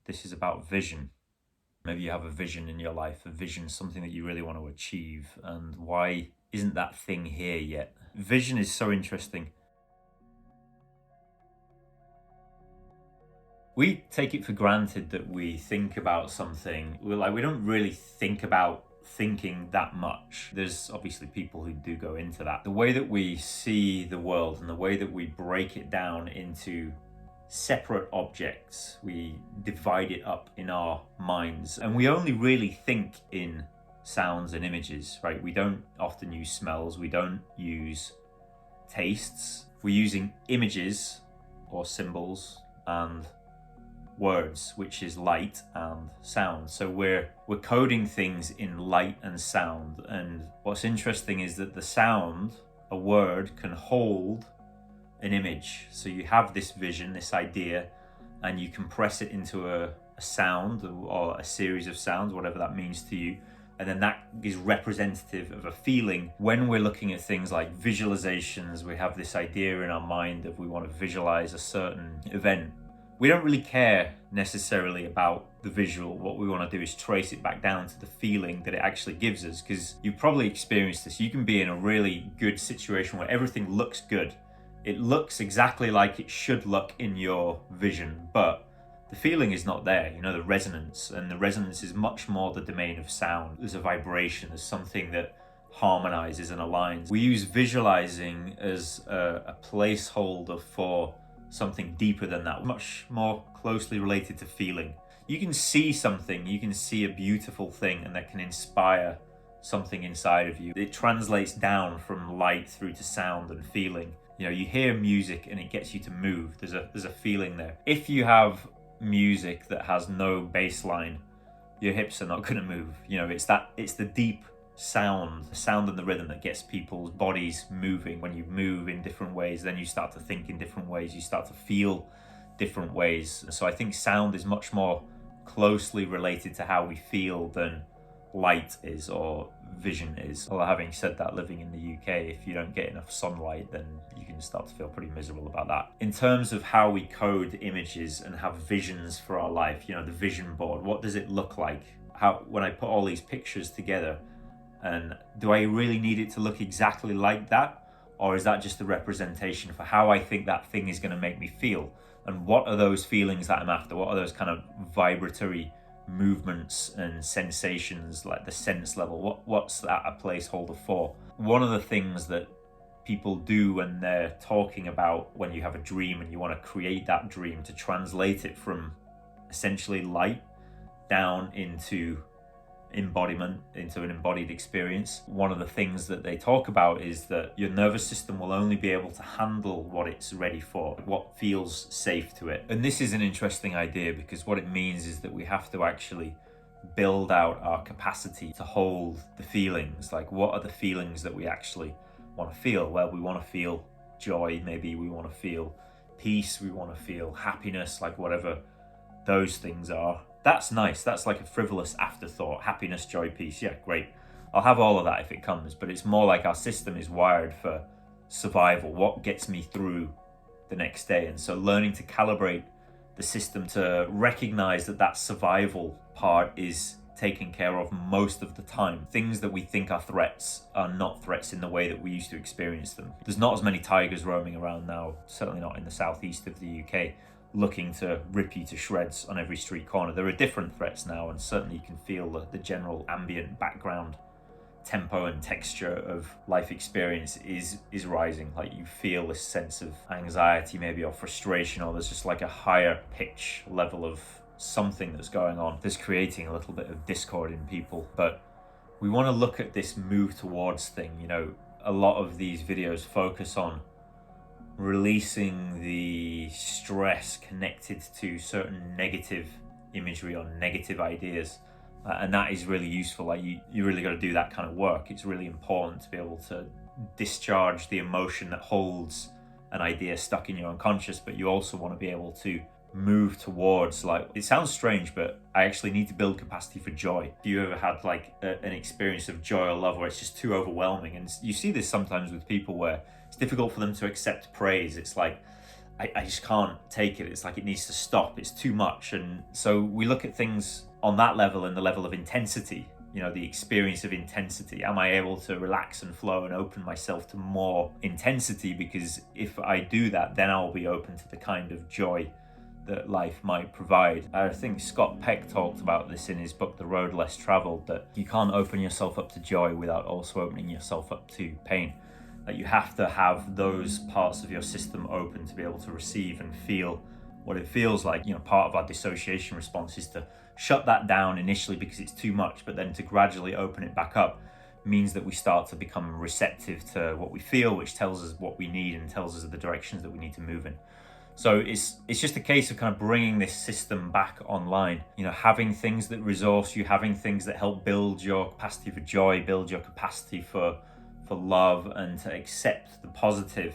This is about vision. Maybe you have a vision in your life, a vision, something that you really want to achieve, and why isn't that thing here yet? Vision is so interesting. We take it for granted that we think about something. We don't really think about thinking that much. There's obviously people who do go into that. The way that we see the world and the way that we break it down into separate objects, we divide it up in our minds, and we only really think in sounds and images, right? We don't often use smells, we don't use tastes. We're using images or symbols and words, which is light and sound. So we're coding things in light and sound. And what's interesting is that the sound, a word, can hold an image. So you have this vision, this idea, and you compress it into a sound or a series of sounds, whatever that means to you. And then that is representative of a feeling. When we're looking at things like visualizations, we have this idea in our mind of we want to visualize a certain event. We don't really care necessarily about the visual. What we want to do is trace it back down to the feeling that it actually gives us, because you've probably experienced this. You can be in a really good situation where everything looks good. It looks exactly like it should look in your vision, but the feeling is not there, the resonance. And the resonance is much more the domain of sound. There's a vibration, there's something that harmonizes and aligns. We use visualizing as a placeholder for something deeper than that, much more closely related to feeling. You can see something, you can see a beautiful thing, and that can inspire something inside of you. It translates down from light through to sound and feeling. You hear music and it gets you to move. There's a feeling there. If you have music that has no bass line, your hips are not going to move. It's the deep sound, the sound and the rhythm that gets people's bodies moving. When you move in different ways, then you start to think in different ways, you start to feel different ways. So I think sound is much more closely related to how we feel than light is or vision is. Although having said that, living in the UK, if you don't get enough sunlight, then you can start to feel pretty miserable about that. In terms of how we code images and have visions for our life, the vision board, what does it look like? When I put all these pictures together, and do I really need it to look exactly like that? Or is that just a representation for how I think that thing is going to make me feel? And what are those feelings that I'm after? What are those kind of vibratory movements and sensations, like the sense level? What's that a placeholder for? One of the things that people do when they're talking about when you have a dream and you want to create that dream, to translate it from essentially light down into embodiment, into an embodied experience. One of the things that they talk about is that your nervous system will only be able to handle what it's ready for, what feels safe to it. And this is an interesting idea, because what it means is that we have to actually build out our capacity to hold the feelings. Like, what are the feelings that we actually want to feel? Well, we want to feel joy, maybe we want to feel peace, we want to feel happiness, like whatever those things are. That's nice. That's like a frivolous afterthought. Happiness, joy, peace. Yeah, great. I'll have all of that if it comes, but it's more like our system is wired for survival. What gets me through the next day? And so learning to calibrate the system to recognize that survival part is taken care of most of the time. Things that we think are threats are not threats in the way that we used to experience them. There's not as many tigers roaming around now, certainly not in the southeast of the UK, looking to rip you to shreds on every street corner. There are different threats now, and certainly you can feel the general ambient background tempo and texture of life experience is rising. Like, you feel this sense of anxiety maybe, or frustration, or there's just like a higher pitch level of something that's going on that's creating a little bit of discord in people. But we want to look at this move towards thing. A lot of these videos focus on releasing the stress connected to certain negative imagery or negative ideas, and that is really useful. Like, you really got to do that kind of work. It's really important to be able to discharge the emotion that holds an idea stuck in your unconscious, but you also want to be able to move towards, like, it sounds strange, but I actually need to build capacity for joy. Have you ever had like an experience of joy or love where it's just too overwhelming? And you see this sometimes with people where it's difficult for them to accept praise. It's like, I just can't take it. It's like it needs to stop. It's too much. And so we look at things on that level, and the level of intensity, the experience of intensity. Am I able to relax and flow and open myself to more intensity? Because if I do that, then I'll be open to the kind of joy that life might provide. I think Scott Peck talked about this in his book, The Road Less Traveled, that you can't open yourself up to joy without also opening yourself up to pain. That you have to have those parts of your system open to be able to receive and feel what it feels like. Part of our dissociation response is to shut that down initially because it's too much, but then to gradually open it back up means that we start to become receptive to what we feel, which tells us what we need and tells us the directions that we need to move in. So it's just a case of kind of bringing this system back online, having things that resource you, having things that help build your capacity for joy, build your capacity for love, and to accept the positive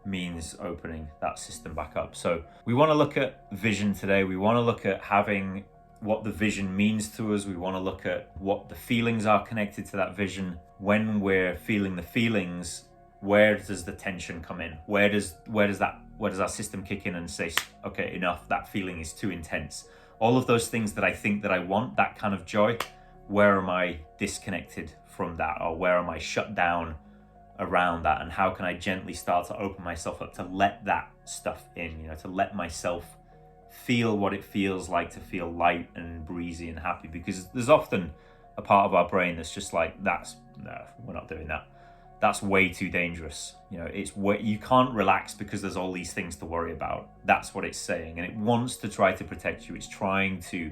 means opening that system back up. So we want to look at vision today. We want to look at having what the vision means to us. We want to look at what the feelings are connected to that vision. When we're feeling the feelings, where does the tension come in? Where does our system kick in and say, okay, enough, that feeling is too intense? All of those things that I think that I want, that kind of joy, where am I disconnected from that, or where am I shut down around that? And how can I gently start to open myself up to let that stuff in, to let myself feel what it feels like to feel light and breezy and happy? Because there's often a part of our brain that's just like, no, we're not doing that. That's way too dangerous. It's you can't relax because there's all these things to worry about. That's what it's saying. And it wants to try to protect you. It's trying to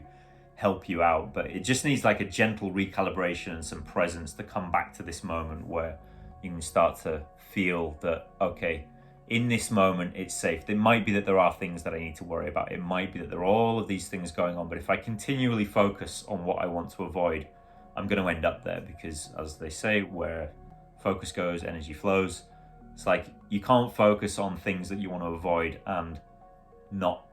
help you out, but it just needs like a gentle recalibration and some presence to come back to this moment where you can start to feel that, okay, in this moment it's safe. It might be that there are things that I need to worry about. It might be that there are all of these things going on, but if I continually focus on what I want to avoid, I'm going to end up there, because as they say, where focus goes, energy flows. It's like you can't focus on things that you want to avoid and not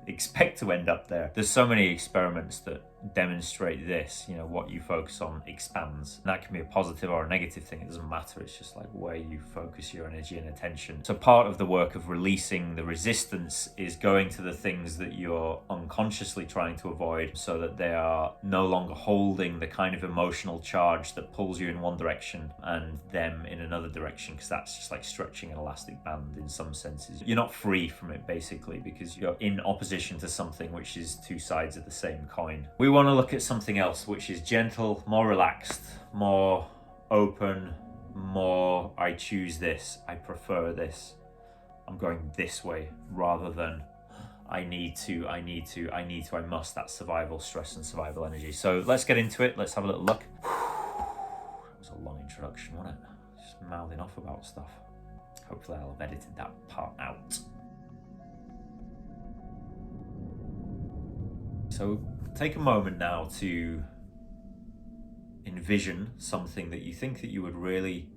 expect to end up there. There's so many experiments that demonstrate this. What you focus on expands. And that can be a positive or a negative thing. It doesn't matter. It's just like where you focus your energy and attention. So part of the work of releasing the resistance is going to the things that you're unconsciously trying to avoid, so that they are no longer holding the kind of emotional charge that pulls you in one direction and them in another direction, because that's just like stretching an elastic band in some senses. You're not free from it, basically, because you're in opposition to something which is two sides of the same coin. We want to look at something else which is gentle, more relaxed, more open, more I choose this, I prefer this, I'm going this way, rather than I must. That survival stress and survival energy. So let's get into it. Let's have a little look. That was a long introduction, wasn't it? Just mouthing off about stuff. Hopefully I'll have edited that part out. So take a moment now to envision something that you think that you would really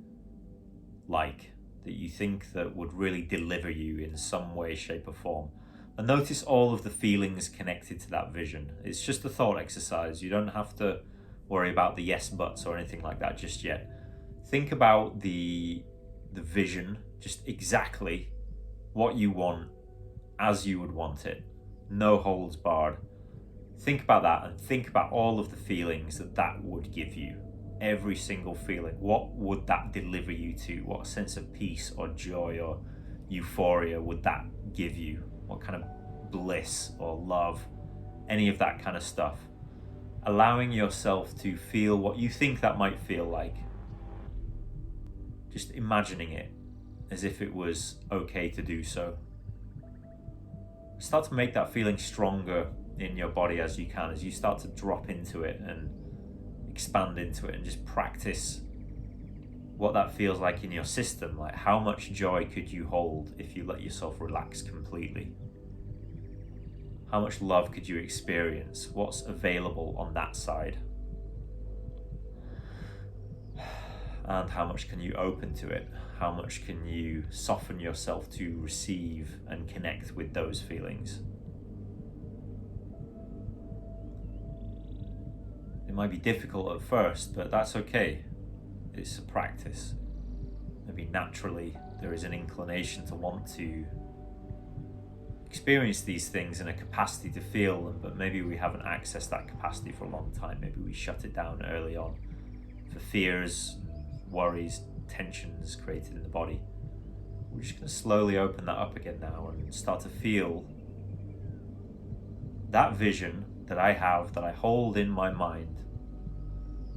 like, that you think that would really deliver you in some way, shape or form. And notice all of the feelings connected to that vision. It's just a thought exercise. You don't have to worry about the yes buts or anything like that just yet. Think about the vision, just exactly what you want as you would want it. No holds barred. Think about that, and think about all of the feelings that would give you. Every single feeling. What would that deliver you to? What sense of peace or joy or euphoria would that give you? What kind of bliss or love? Any of that kind of stuff. Allowing yourself to feel what you think that might feel like. Just imagining it as if it was okay to do so. Start to make that feeling stronger in your body as you can, as you start to drop into it and expand into it, and just practice what that feels like in your system. Like, how much joy could you hold if you let yourself relax completely? How much love could you experience? What's available on that side? And how much can you open to it? How much can you soften yourself to receive and connect with those feelings? It might be difficult at first, but that's okay. It's a practice. Maybe naturally there is an inclination to want to experience these things in a capacity to feel them, but maybe we haven't accessed that capacity for a long time. Maybe we shut it down early on for fears, worries, tensions created in the body. We're just going to slowly open that up again now and start to feel that vision that I have, that I hold in my mind,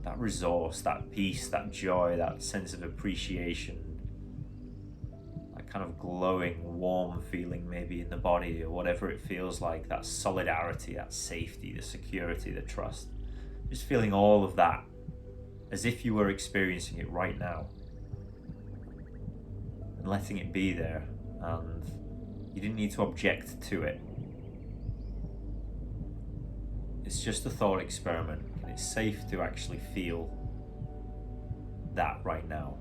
that resource, that peace, that joy, that sense of appreciation, that kind of glowing, warm feeling maybe in the body, or whatever it feels like, that solidarity, that safety, the security, the trust. Just feeling all of that as if you were experiencing it right now, and letting it be there, and you didn't need to object to it. It's just a thought experiment, and it's safe to actually feel that right now.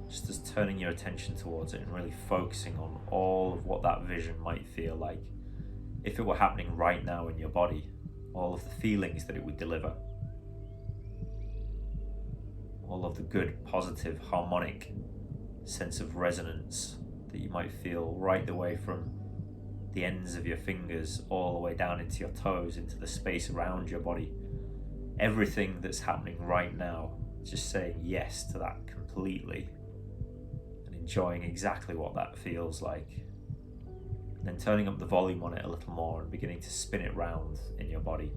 Just as turning your attention towards it and really focusing on all of what that vision might feel like if it were happening right now in your body, all of the feelings that it would deliver, all of the good, positive, harmonic sense of resonance that you might feel right the way from the ends of your fingers all the way down into your toes, into the space around your body. Everything that's happening right now, just saying yes to that completely and enjoying exactly what that feels like. And then turning up the volume on it a little more and beginning to spin it round in your body,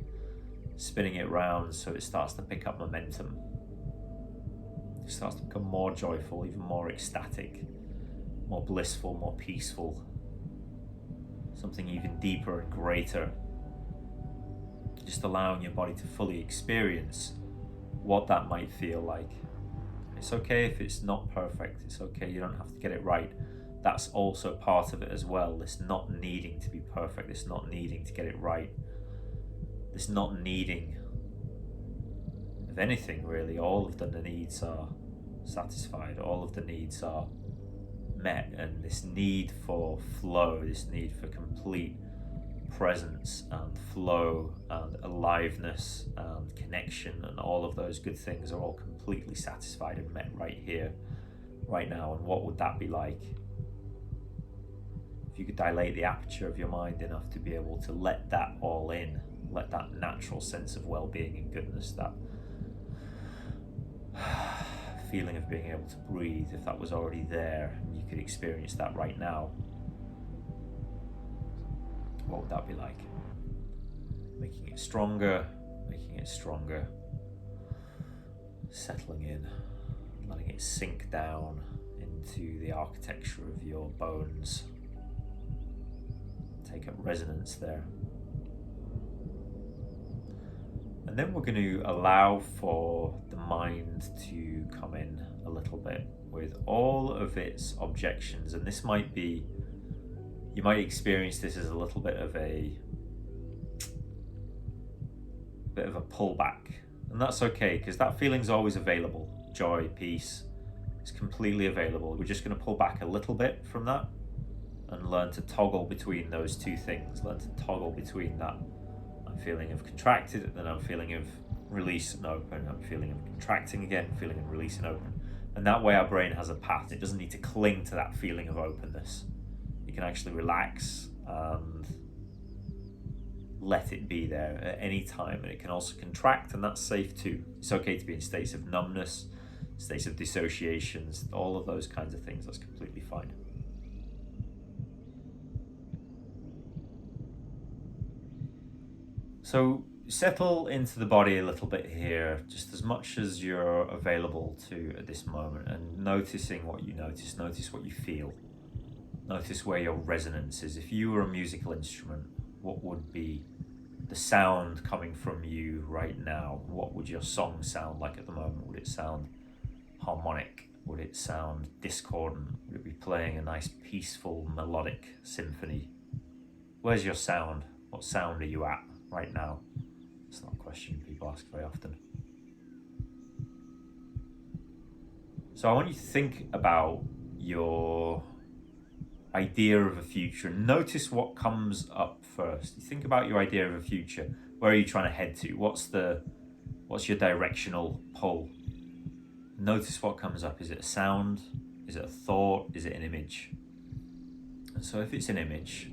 spinning it round so it starts to pick up momentum. It starts to become more joyful, even more ecstatic, more blissful, more peaceful, something even deeper and greater. Just allowing your body to fully experience what that might feel like. It's okay if it's not perfect. It's okay, you don't have to get it right. That's also part of it as well. This not needing to be perfect, this not needing to get it right, this not needing of anything really. All of the needs are satisfied, all of the needs are met, and this need for flow, this need for complete presence and flow and aliveness and connection and all of those good things are all completely satisfied and met right here, right now. And what would that be like if you could dilate the aperture of your mind enough to be able to let that all in, let that natural sense of well-being and goodness, that feeling of being able to breathe, if that was already there and you could experience that right now, what would that be like? Making it stronger, settling in, letting it sink down into the architecture of your bones, take up resonance there. And then we're going to allow for the mind to come in a little bit with all of its objections. And this might be, you might experience this as a little bit of a pullback. And that's okay, because that feeling's always available. Joy, peace, is completely available. We're just going to pull back a little bit from that and learn to toggle between those two things. Learn to toggle between that feeling of contracted, and then I'm feeling of release and open, I'm feeling of contracting again, feeling of release and open. And that way our brain has a path. It doesn't need to cling to that feeling of openness. You can actually relax and let it be there at any time. And it can also contract, and that's safe too. It's okay to be in states of numbness, states of dissociations, all of those kinds of things. That's completely fine. So settle into the body a little bit here, just as much as you're available to at this moment, and noticing what you notice what you feel, notice where your resonance is. If you were a musical instrument, what would be the sound coming from you right now? What would your song sound like at the moment? Would it sound harmonic? Would it sound discordant? Would it be playing a nice peaceful melodic symphony? Where's your sound? What sound are you at right now? It's not a question people ask very often. So I want you to think about your idea of a future. Notice what comes up first. You think about your idea of a future. Where are you trying to head to? What's your directional pull? Notice what comes up. Is it a sound? Is it a thought? Is it an image? And so if it's an image,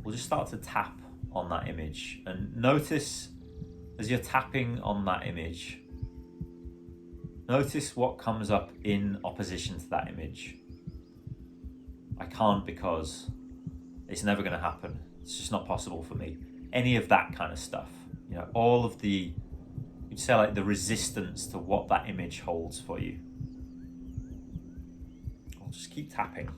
we'll just start to tap on that image, and notice as you're tapping on that image, notice what comes up in opposition to that image. I can't because it's never going to happen. It's just not possible for me. Any of that kind of stuff. You know, all of the, you'd say like the resistance to what that image holds for you. I'll just keep tapping.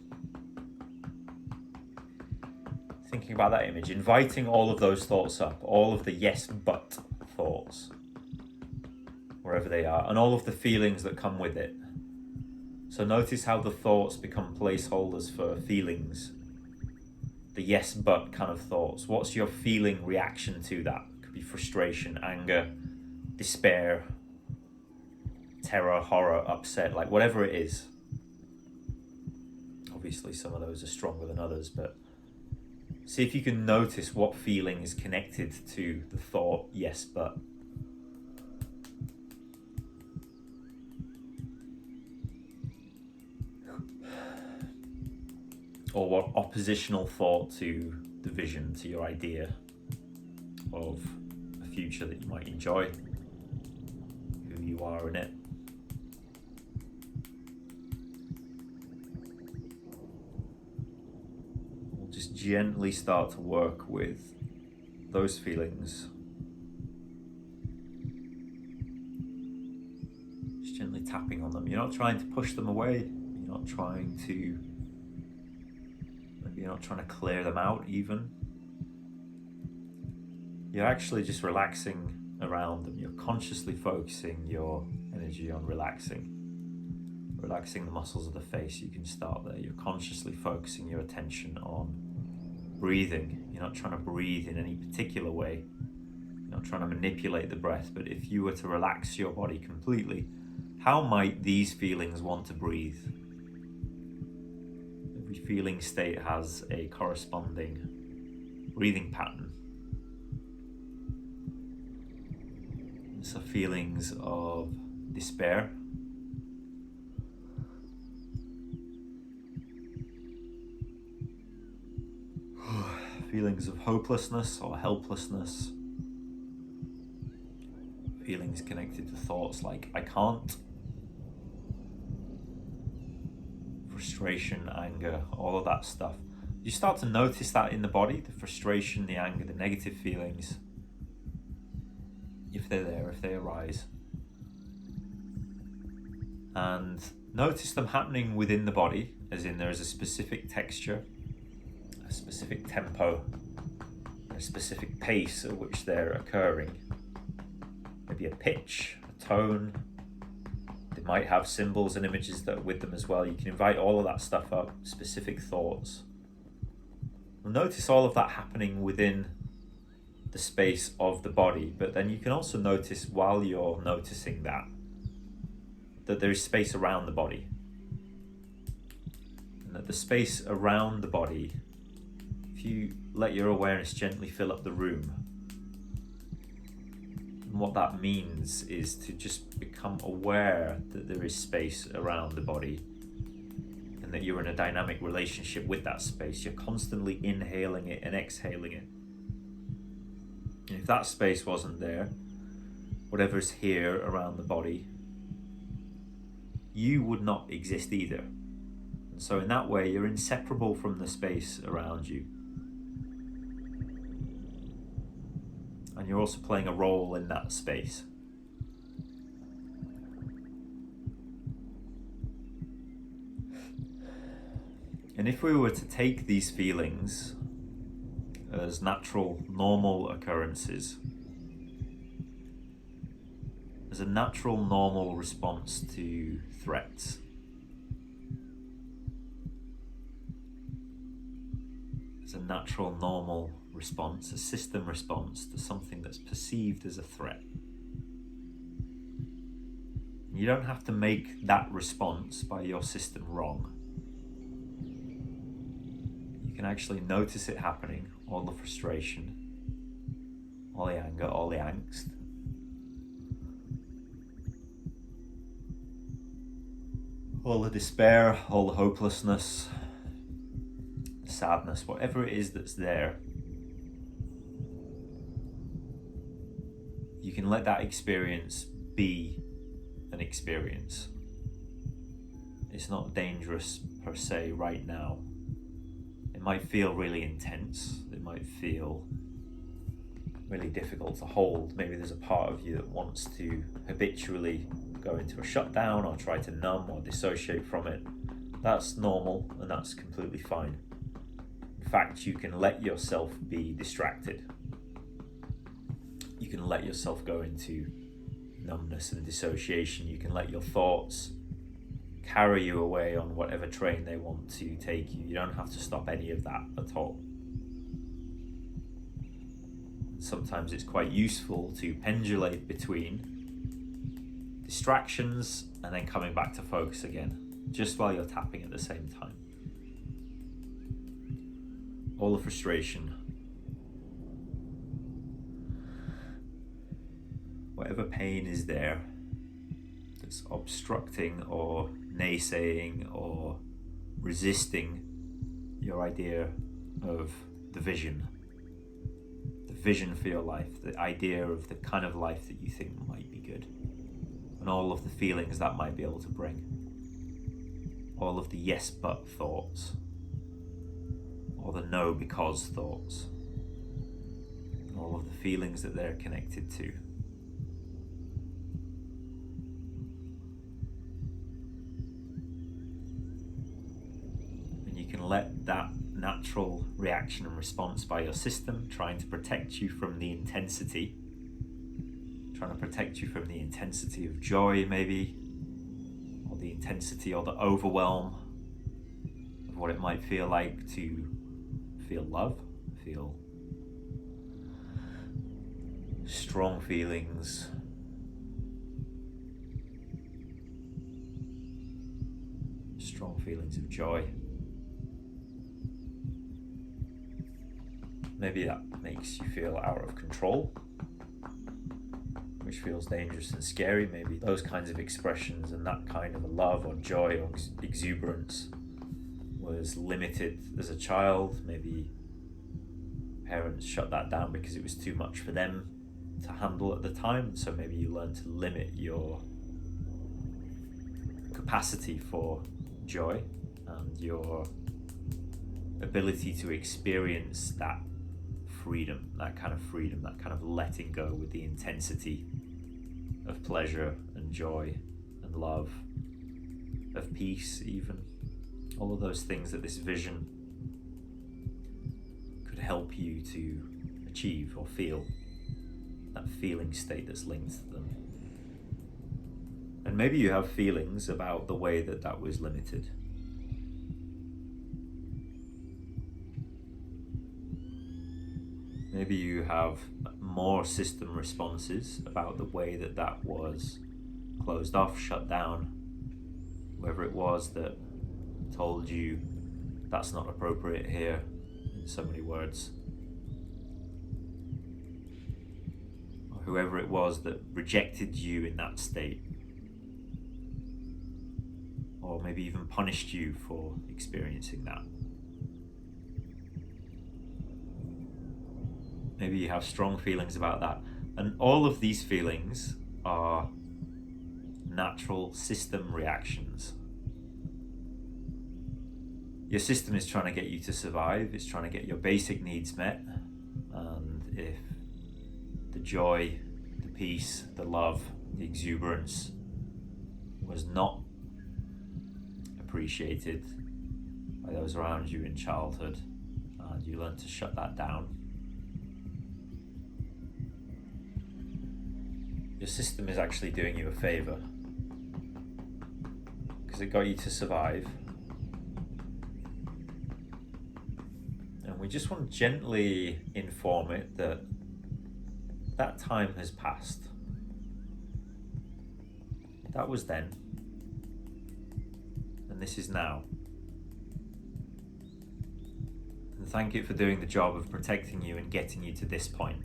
Thinking about that image, inviting all of those thoughts up, all of the yes but thoughts, wherever they are, and all of the feelings that come with it. So notice how the thoughts become placeholders for feelings. The yes but kind of thoughts. What's your feeling reaction to that? It could be frustration, anger, despair, terror, horror, upset, like whatever it is. Obviously some of those are stronger than others, but see if you can notice what feeling is connected to the thought yes but. Or what oppositional thought to the vision, to your idea of a future that you might enjoy, who you are in it. We'll just gently start to work with those feelings. Just gently tapping on them. You're not trying to push them away. You're not trying to You're not trying to clear them out even. You're actually just relaxing around them. You're consciously focusing your energy on relaxing the muscles of the face. You can start there. You're consciously focusing your attention on breathing. You're not trying to breathe in any particular way. You're not trying to manipulate the breath, but if you were to relax your body completely, how might these feelings want to breathe? Every feeling state has a corresponding breathing pattern. So feelings of despair, feelings of hopelessness or helplessness, feelings connected to thoughts like I can't, frustration, anger, all of that stuff. You start to notice that in the body, the frustration, the anger, the negative feelings, if they're there, if they arise. And notice them happening within the body, as in there is a specific texture, a specific tempo, a specific pace at which they're occurring. Maybe a pitch, a tone. They might have symbols and images that are with them as well. You can invite all of that stuff up, specific thoughts. Well, notice all of that happening within the space of the body, but then you can also notice while you're noticing that there is space around the body, and that the space around the body, if you let your awareness gently fill up the room, and what that means is to just become aware that there is space around the body and that you're in a dynamic relationship with that space. You're constantly inhaling it and exhaling it. And if that space wasn't there, whatever's here around the body, you would not exist either. And so in that way, you're inseparable from the space around you. And you're also playing a role in that space. And if we were to take these feelings as natural, normal occurrences, as a natural, normal response to threats, as a natural, normal response, a system response to something that's perceived as a threat. You don't have to make that response by your system wrong. You can actually notice it happening, all the frustration, all the anger, all the angst. All the despair, all the hopelessness, sadness, whatever it is that's there. you can let that experience be an experience. It's not dangerous per se right now. It might feel really intense. It might feel really difficult to hold. Maybe there's a part of you that wants to habitually go into a shutdown or try to numb or dissociate from it. That's normal and that's completely fine. In fact, you can let yourself be distracted. You can let yourself go into numbness and dissociation. You can let your thoughts carry you away on whatever train they want to take you. You don't have to stop any of that at all. Sometimes it's quite useful to pendulate between distractions and then coming back to focus again, just while you're tapping at the same time. All the frustration, whatever pain is there that's obstructing or naysaying or resisting your idea of the vision for your life, the idea of the kind of life that you think might be good, and all of the feelings that might be able to bring, all of the yes but thoughts, or the no because thoughts, all of the feelings that they're connected to. And you can let that natural reaction and response by your system trying to protect you from the intensity, of joy maybe, or the intensity or the overwhelm of what it might feel like to feel love, feel strong feelings, of joy. Maybe that makes you feel out of control, which feels dangerous and scary. Maybe those kinds of expressions and that kind of love or joy or exuberance was limited as a child. Maybe parents shut that down because it was too much for them to handle at the time. So maybe you learn to limit your capacity for joy and your ability to experience that freedom, that kind of letting go with the intensity of pleasure and joy and love, of peace even. All of those things that this vision could help you to achieve or feel, that feeling state that's linked to them. And maybe you have feelings about the way that that was limited. Maybe you have more system responses about the way that that was closed off, shut down, whoever it was that told you that's not appropriate here, in so many words. Or whoever it was that rejected you in that state. Or maybe even punished you for experiencing that. Maybe you have strong feelings about that. And all of these feelings are natural system reactions. Your system is trying to get you to survive. It's trying to get your basic needs met. And if the joy, the peace, the love, the exuberance was not appreciated by those around you in childhood, and you learn to shut that down, your system is actually doing you a favor, because it got you to survive. And we just want to gently inform it that that time has passed. That was then, and this is now. And thank it for doing the job of protecting you and getting you to this point.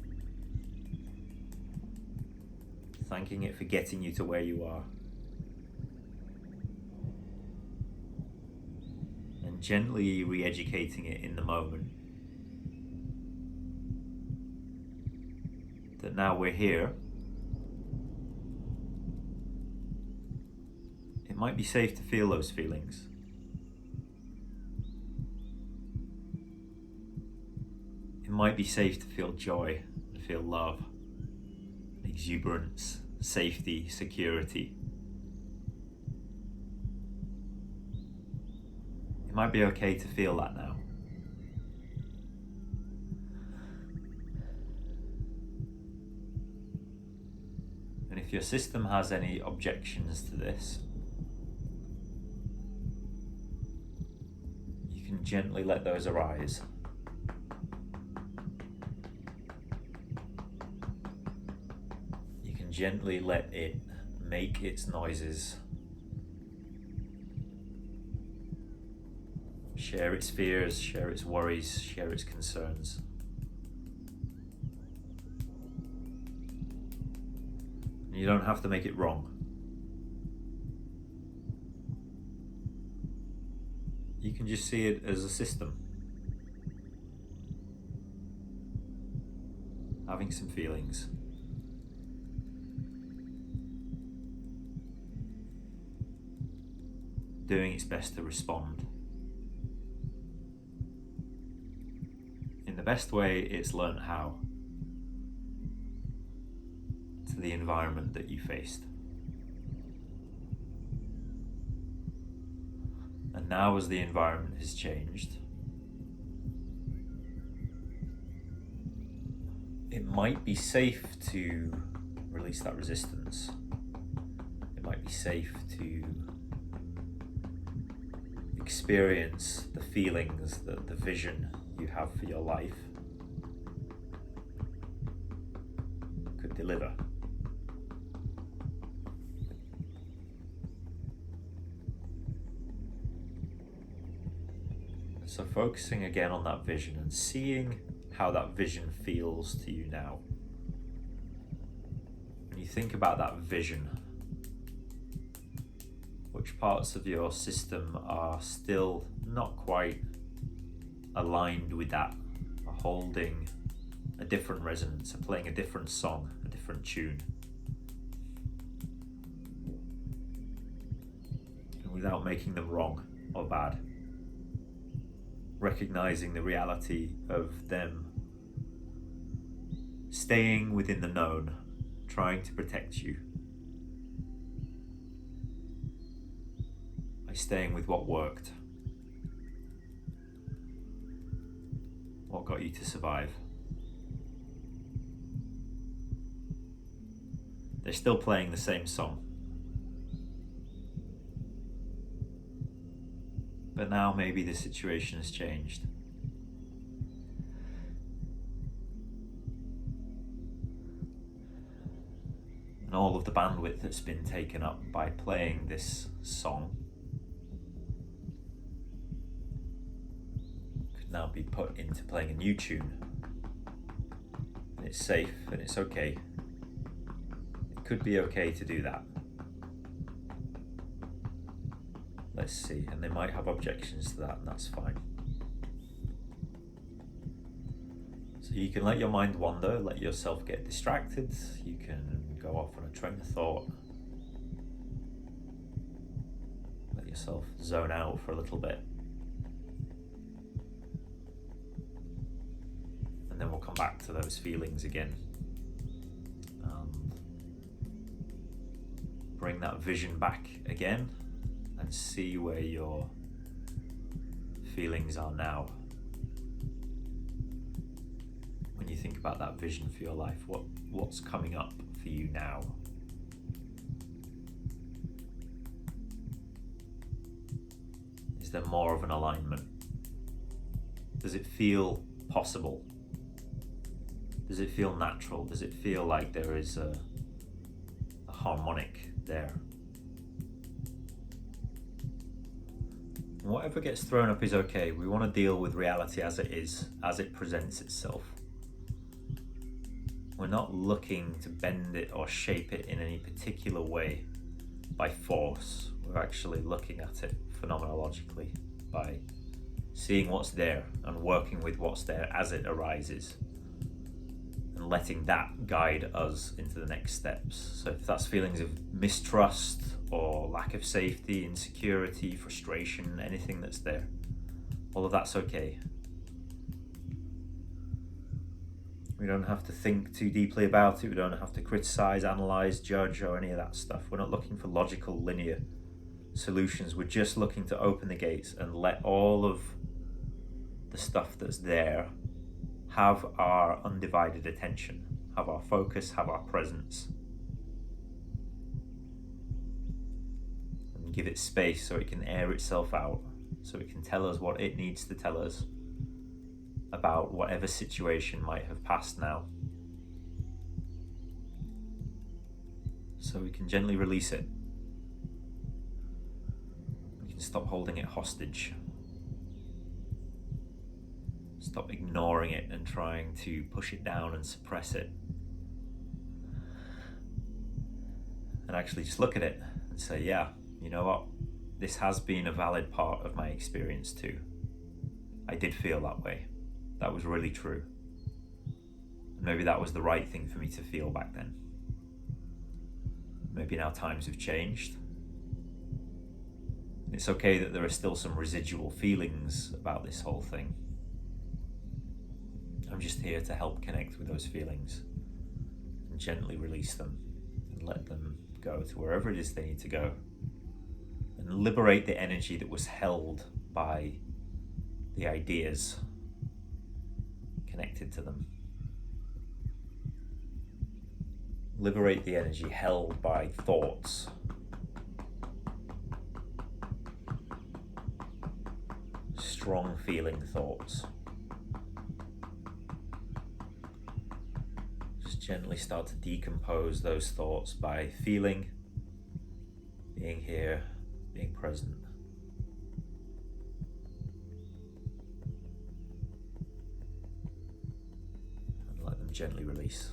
Thanking it for getting you to where you are. And gently re-educating it in the moment. That now we're here, might be safe to feel those feelings. It might be safe to feel joy, to feel love, exuberance, safety, security. It might be okay to feel that now. And if your system has any objections to this, you can gently let those arise. You can gently let it make its noises, share its fears, share its worries, share its concerns. You don't have to make it wrong. You can just see it as a system, having some feelings. Doing its best to respond in the best way it's learned how to the environment that you faced. And now, as the environment has changed, it might be safe to release that resistance. It might be safe to experience the feelings, the vision you have for your life could deliver. So focusing again on that vision and seeing how that vision feels to you now. When you think about that vision, which parts of your system are still not quite aligned with that, are holding a different resonance, are playing a different song, a different tune? And without making them wrong or bad, recognizing the reality of them staying within the known, trying to protect you by staying with what worked, what got you to survive. They're still playing the same song, but now maybe the situation has changed. And all of the bandwidth that's been taken up by playing this song could now be put into playing a new tune. And it's safe and it's okay. It could be okay to do that. Let's see, and they might have objections to that, and that's fine. So you can let your mind wander, let yourself get distracted, you can go off on a train of thought, let yourself zone out for a little bit, and then we'll come back to those feelings again. Bring that vision back again and see where your feelings are now. When you think about that vision for your life, what's coming up for you now? Is there more of an alignment? Does it feel possible? Does it feel natural? Does it feel like there is a harmonic there? Whatever gets thrown up is okay. We want to deal with reality as it is, as it presents itself. We're not looking to bend it or shape it in any particular way by force. We're actually looking at it phenomenologically by seeing what's there and working with what's there as it arises. and letting that guide us into the next steps. So if that's feelings of mistrust or lack of safety, insecurity, frustration, anything that's there, all of that's okay. We don't have to think too deeply about it. We don't have to criticize, analyze, judge, or any of that stuff. We're not looking for logical, linear solutions. We're just looking to open the gates and let all of the stuff that's there have our undivided attention, have our focus, have our presence. And give it space so it can air itself out, so it can tell us what it needs to tell us about whatever situation might have passed now. So we can gently release it. We can stop holding it hostage. Stop ignoring it and trying to push it down and suppress it. And actually just look at it and say, yeah, you know what? This has been a valid part of my experience too. I did feel that way. That was really true. Maybe that was the right thing for me to feel back then. Maybe now times have changed. It's okay that there are still some residual feelings about this whole thing. I'm just here to help connect with those feelings and gently release them and let them go to wherever it is they need to go, and liberate the energy that was held by the ideas connected to them. Liberate the energy held by thoughts. Strong feeling thoughts. Just gently start to decompose those thoughts by feeling, being here, being present. And let them gently release.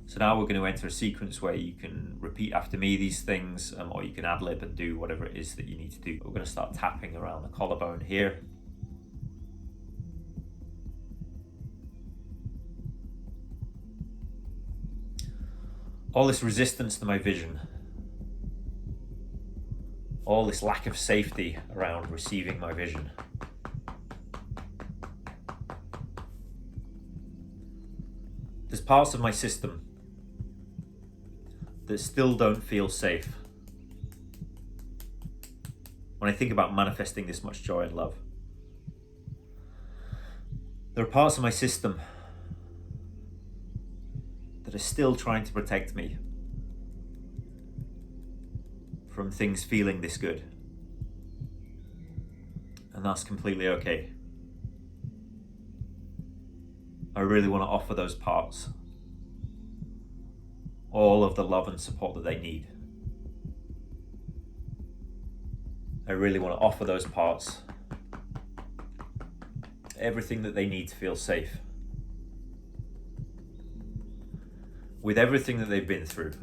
So now we're going to enter a sequence where you can repeat after me these things, or you can ad-lib and do whatever it is that you need to do. We're going to start tapping around the collarbone here. All this resistance to my vision, all this lack of safety around receiving my vision, there's parts of my system that still don't feel safe when I think about manifesting this much joy and love. There are parts of my system that are still trying to protect me from things feeling this good. And that's completely okay. I really want to offer those parts all of the love and support that they need. I really want to offer those parts everything that they need to feel safe. With everything that they've been through,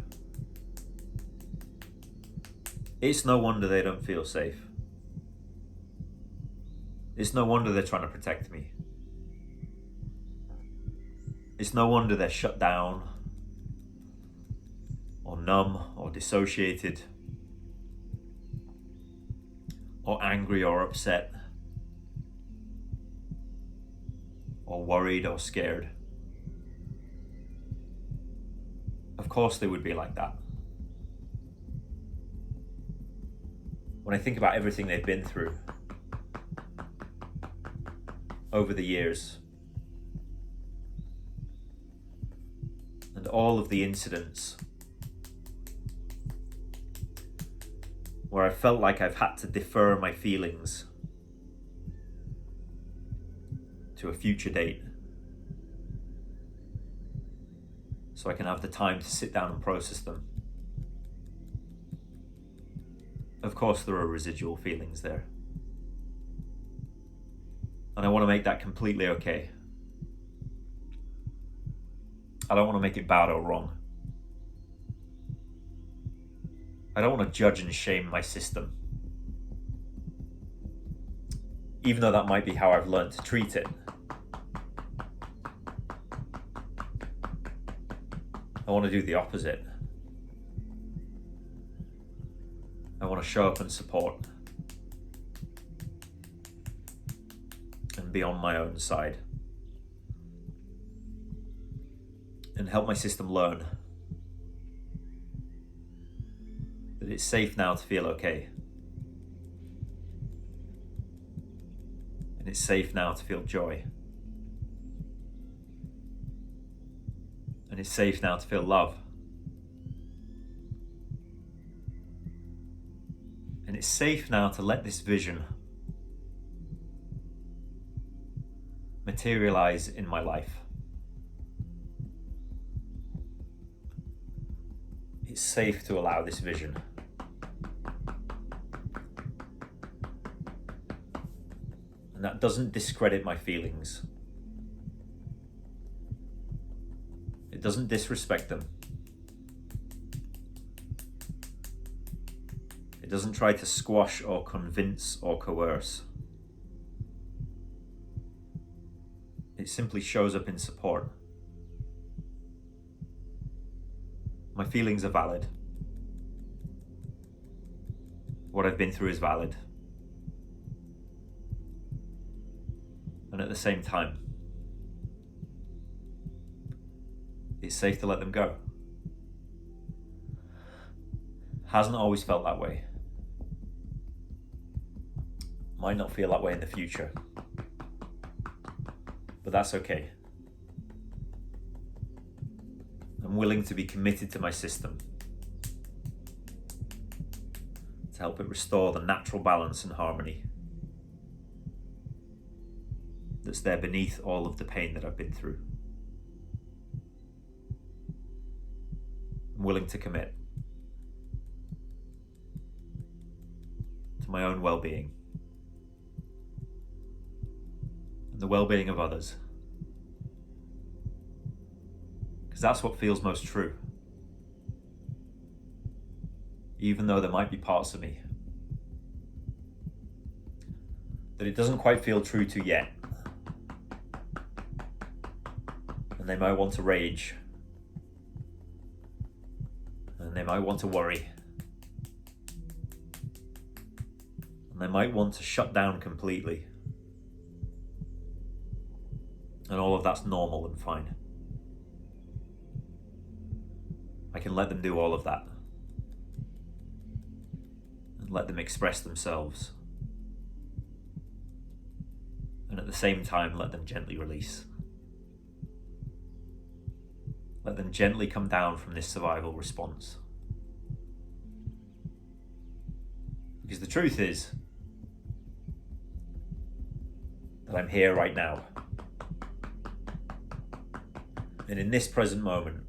it's no wonder they don't feel safe. It's no wonder they're trying to protect me. It's no wonder they're shut down, or numb, or dissociated, or angry, or upset, or worried, or scared. Of course they would be like that. When I think about everything they've been through over the years, and all of the incidents where I felt like I've had to defer my feelings to a future date so I can have the time to sit down and process them. Of course there are residual feelings there. And I want to make that completely okay. I don't want to make it bad or wrong. I don't want to judge and shame my system, even though that might be how I've learned to treat it. I want to do the opposite. I want to show up and support and be on my own side and help my system learn that it's safe now to feel okay. And it's safe now to feel joy. And it's safe now to feel love. And it's safe now to let this vision materialize in my life. It's safe to allow this vision. And that doesn't discredit my feelings. It doesn't disrespect them. It doesn't try to squash or convince or coerce. It simply shows up in support. My feelings are valid. What I've been through is valid. And at the same time, it's safe to let them go. Hasn't always felt that way. Might not feel that way in the future. But that's okay. I'm willing to be committed to my system to help it restore the natural balance and harmony that's there beneath all of the pain that I've been through. I'm willing to commit to my own well-being and the well-being of others, because that's what feels most true, even though there might be parts of me that it doesn't quite feel true to yet, and they might want to rage, and they might want to worry, and they might want to shut down completely. And all of that's normal and fine. I can let them do all of that and let them express themselves, and at the same time let them gently release. Let them gently come down from this survival response. Because the truth is that I'm here right now. And in this present moment,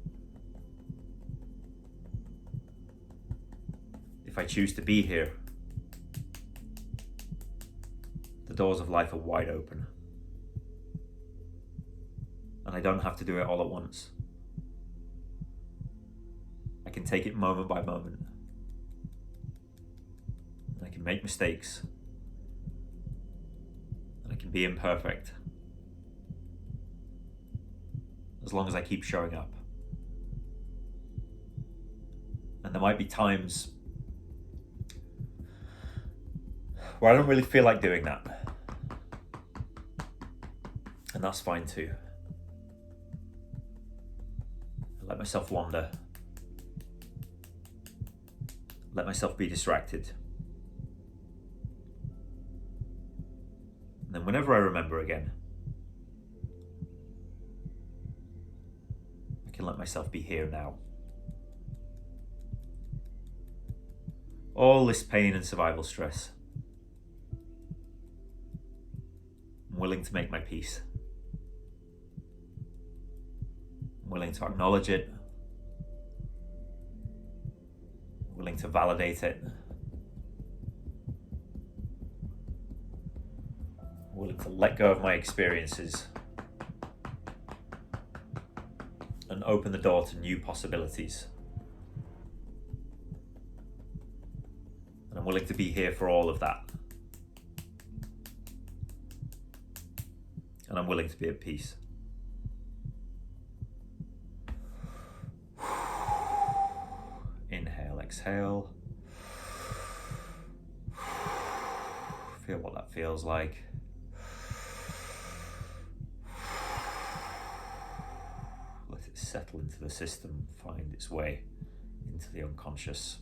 if I choose to be here, the doors of life are wide open. And I don't have to do it all at once. I can take it moment by moment. And I can make mistakes. And I can be imperfect. As long as I keep showing up. And there might be times where I don't really feel like doing that. And that's fine too. I let myself wander. Let myself be distracted. And then whenever I remember again, I can let myself be here now. All this pain and survival stress, I'm willing to make my peace. I'm willing to acknowledge it. I'm willing to validate it. I'm willing to let go of my experiences and open the door to new possibilities. willing to be here for all of that. And I'm willing to be at peace. Inhale, exhale. Feel what that feels like. Let it settle into the system, find its way into the unconscious.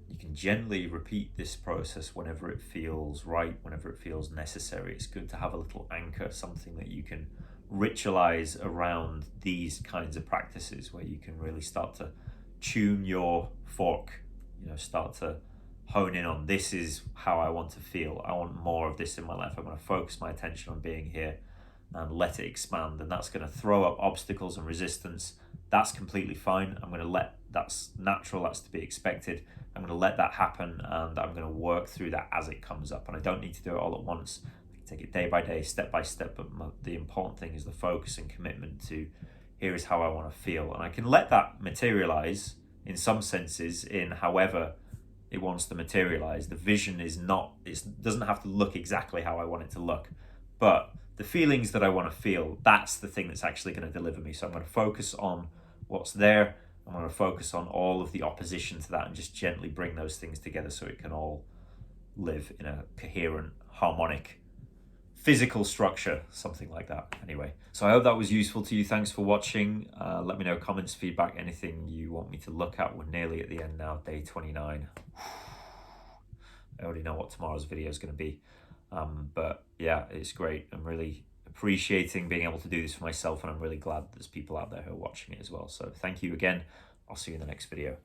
You can gently repeat this process whenever it feels right, whenever it feels necessary. It's good to have a little anchor, something that you can ritualize around these kinds of practices, where you can really start to tune your fork, start to hone in on, this is how I want to feel. I want more of this in my life. I'm going to focus my attention on being here and let it expand. And that's going to throw up obstacles and resistance. That's completely fine. That's natural. That's to be expected. I'm going to let that happen, and I'm going to work through that as it comes up. And I don't need to do it all at once. I can take it day by day, step by step. But the important thing is the focus and commitment to, here is how I want to feel. And I can let that materialize in some senses in however it wants to materialize. The vision is not, it doesn't have to look exactly how I want it to look. But the feelings that I want to feel, that's the thing that's actually going to deliver me. So I'm going to focus on what's there. I'm going to focus on all of the opposition to that and just gently bring those things together so it can all live in a coherent, harmonic, physical structure, something like that. Anyway, so I hope that was useful to you. Thanks for watching. Let me know comments, feedback, anything you want me to look at. We're nearly at the end now, day 29. I already know what tomorrow's video is going to be. But yeah, it's great. I'm really appreciating being able to do this for myself, and I'm really glad there's people out there who are watching it as well. So thank you again. I'll see you in the next video.